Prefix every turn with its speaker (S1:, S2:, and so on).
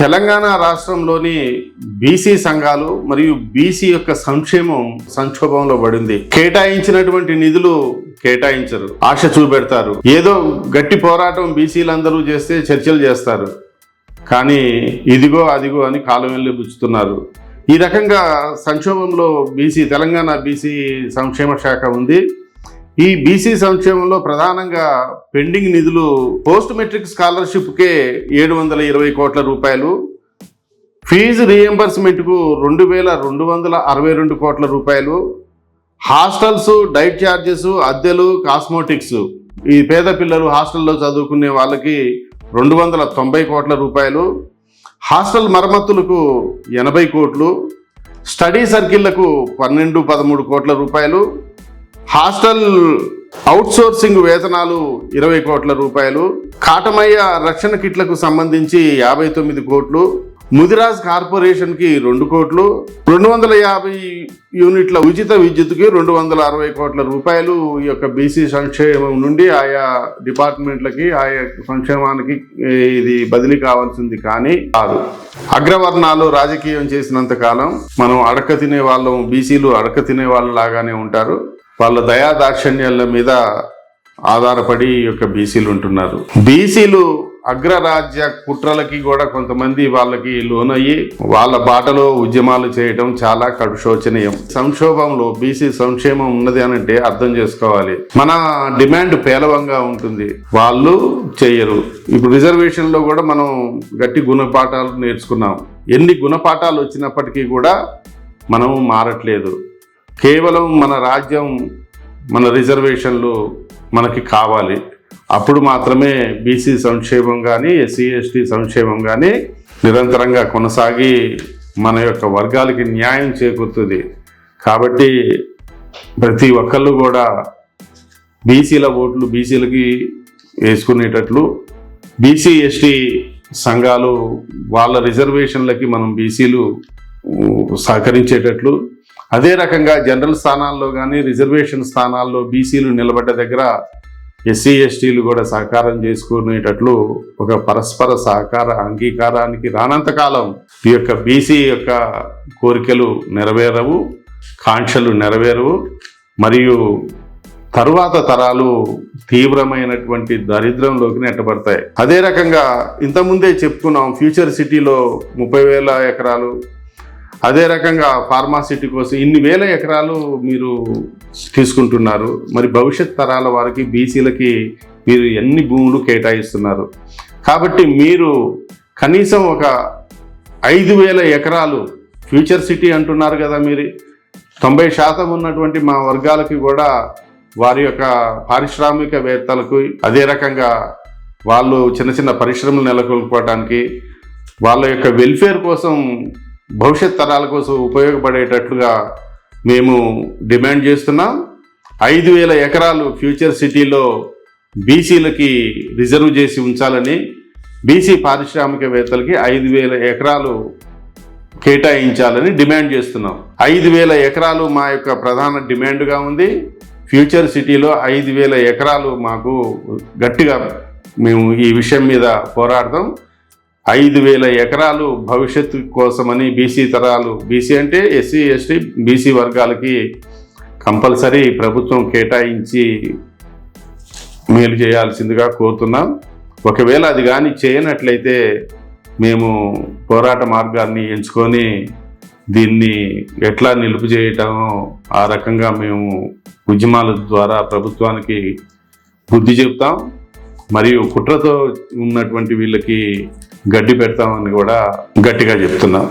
S1: తెలంగాణ రాష్ట్రంలోని బీసీ సంఘాలు మరియు బీసీ యొక్క సంక్షేమం సంక్షోభంలో పడింది. కేటాయించినటువంటి నిధులు కేటాయించరు, ఆశ చూపెడతారు. ఏదో గట్టి పోరాటం బీసీలందరూ చేస్తే చర్చలు చేస్తారు, కానీ ఇదిగో అదిగో అని కాలం వెళ్ళి పుచ్చుతున్నారు. ఈ రకంగా సంక్షోభంలో తెలంగాణ బీసీ సంక్షేమ శాఖ ఉంది. ఈ బీసీ సంక్షేమంలో ప్రధానంగా పెండింగ్ నిధులు పోస్ట్ మెట్రిక్ స్కాలర్షిప్కే 720 కోట్ల రూపాయలు, ఫీజు రీఎంబర్స్మెంట్కు 2262 కోట్ల రూపాయలు, హాస్టల్స్, డైట్ ఛార్జెస్, అద్దెలు, కాస్మోటిక్స్, ఈ పేద పిల్లలు హాస్టల్లో చదువుకునే వాళ్ళకి 290 కోట్ల రూపాయలు, హాస్టల్ మరమ్మతులకు 80 కోట్లు, స్టడీ సర్కిళ్లకు 12-13 కోట్ల రూపాయలు, హాస్టల్ అవుట్సోర్సింగ్ వేతనాలు 20 కోట్ల రూపాయలు, కాటమయ్య రక్షణ కిట్లకు సంబంధించి 59 కోట్లు, ముదిరాజ్ కార్పొరేషన్కి 2 కోట్లు, 250 యూనిట్ల ఉచిత విద్యుత్కి 260 కోట్ల రూపాయలు ఈ యొక్క బీసీ సంక్షేమం నుండి ఆయా డిపార్ట్మెంట్లకి, ఆయా సంక్షేమానికి ఇది బదిలీ కావాల్సింది కానీ కాదు. అగ్రవర్ణాలు రాజకీయం చేసినంత కాలం మనం అడక తినే వాళ్ళం, బీసీలు అడక తినే వాళ్ళ లాగానే ఉంటారు. వాళ్ళ దయా దాక్షిణ్యాల మీద ఆధారపడి ఈ యొక్క బీసీలు ఉంటున్నారు. బీసీలు అగ్రరాజ్య కుట్రలకి కూడా కొంతమంది వాళ్ళకి లోనయ్యి వాళ్ళ బాటలో ఉద్యమాలు చేయడం చాలా కడుశోచనీయం. సంక్షోభంలో బీసీ సంక్షేమం ఉన్నది అనంటే అర్థం చేసుకోవాలి. మన డిమాండ్ పేలవంగా ఉంటుంది, వాళ్ళు చెయ్యరు. ఇప్పుడు రిజర్వేషన్ లో కూడా మనం గట్టి గుణపాఠాలు నేర్చుకున్నాం. ఎన్ని గుణపాఠాలు వచ్చినప్పటికీ కూడా మనం మారట్లేదు. కేవలం మన రాజ్యం, మన రిజర్వేషన్లు మనకి కావాలి. అప్పుడు మాత్రమే బీసీ సంక్షేమం కానీ, ఎస్సీ ఎస్టీ సంక్షేమం కానీ నిరంతరంగా కొనసాగి మన యొక్క వర్గాలకి న్యాయం చేకూరుతుంది. కాబట్టి ప్రతి ఒక్కళ్ళు కూడా బీసీల ఓట్లు బీసీలకి వేసుకునేటట్లు, బీసీ ఎస్టీ సంఘాలు వాళ్ళ రిజర్వేషన్లకి మనం బీసీలు సహకరించేటట్లు, అదే రకంగా జనరల్ స్థానాల్లో కానీ రిజర్వేషన్ స్థానాల్లో బీసీలు నిలబడ్డ దగ్గర ఎస్సీ ఎస్టీలు కూడా సహకారం చేసుకునేటట్లు ఒక పరస్పర సహకార అంగీకారానికి రానంతకాలం ఈ యొక్క బీసీ యొక్క కోరికలు నెరవేరవు, కాంక్షలు నెరవేరవు, మరియు తరువాత తరాలు తీవ్రమైనటువంటి దరిద్రంలోకి నెట్టబడతాయి. అదే రకంగా ఇంతకుముందే చెప్పుకున్నాం, ఫ్యూచర్ సిటీలో 30,000 ఎకరాలు, అదే రకంగా ఫార్మాసిటీ కోసం ఇన్ని వేల ఎకరాలు మీరు తీసుకుంటున్నారు. మరి భవిష్యత్ తరాల వారికి బీసీలకి మీరు ఎన్ని భూములు కేటాయిస్తున్నారు? కాబట్టి మీరు కనీసం ఒక 5,000 ఎకరాలు ఫ్యూచర్ సిటీ అంటున్నారు కదా, మీరు 90% ఉన్నటువంటి మా వర్గాలకి కూడా వారి యొక్క పారిశ్రామికవేత్తలకు, అదే రకంగా వాళ్ళు చిన్న చిన్న పరిశ్రమలు నెలకొల్పుకోవడానికి, వాళ్ళ యొక్క వెల్ఫేర్ కోసం, భవిష్యత్ తరాల కోసం ఉపయోగపడేటట్లుగా మేము డిమాండ్ చేస్తున్నాం. 5,000 ఎకరాలు ఫ్యూచర్ సిటీలో బీసీలకి రిజర్వ్ చేసి ఉంచాలని, బీసీ పారిశ్రామికవేత్తలకి 5,000 ఎకరాలు కేటాయించాలని డిమాండ్ చేస్తున్నాం. 5,000 ఎకరాలు మా యొక్క ప్రధాన డిమాండ్గా ఉంది. ఫ్యూచర్ సిటీలో 5,000 ఎకరాలు మాకు గట్టిగా మేము ఈ విషయం మీద పోరాడతాం. 5,000 ఎకరాలు భవిష్యత్తు కోసమని బీసీ తరాలు, బీసీ అంటే ఎస్సీ ఎస్టీ బీసీ వర్గాలకి కంపల్సరీ ప్రభుత్వం కేటాయించి మేలు చేయాల్సిందిగా కోరుతున్నాం. ఒకవేళ అది కానీ చేయనట్లయితే మేము పోరాట మార్గాన్ని ఎంచుకొని దీన్ని ఎట్లా నిలుపు చేయటమో ఆ రకంగా మేము ఉద్యమాల ద్వారా ప్రభుత్వానికి బుద్ధి చెప్తాం. మరియు కుట్రతో ఉన్నటువంటి వీళ్ళకి గడ్డి పెడతామని కూడా గట్టిగా చెప్తున్నాం.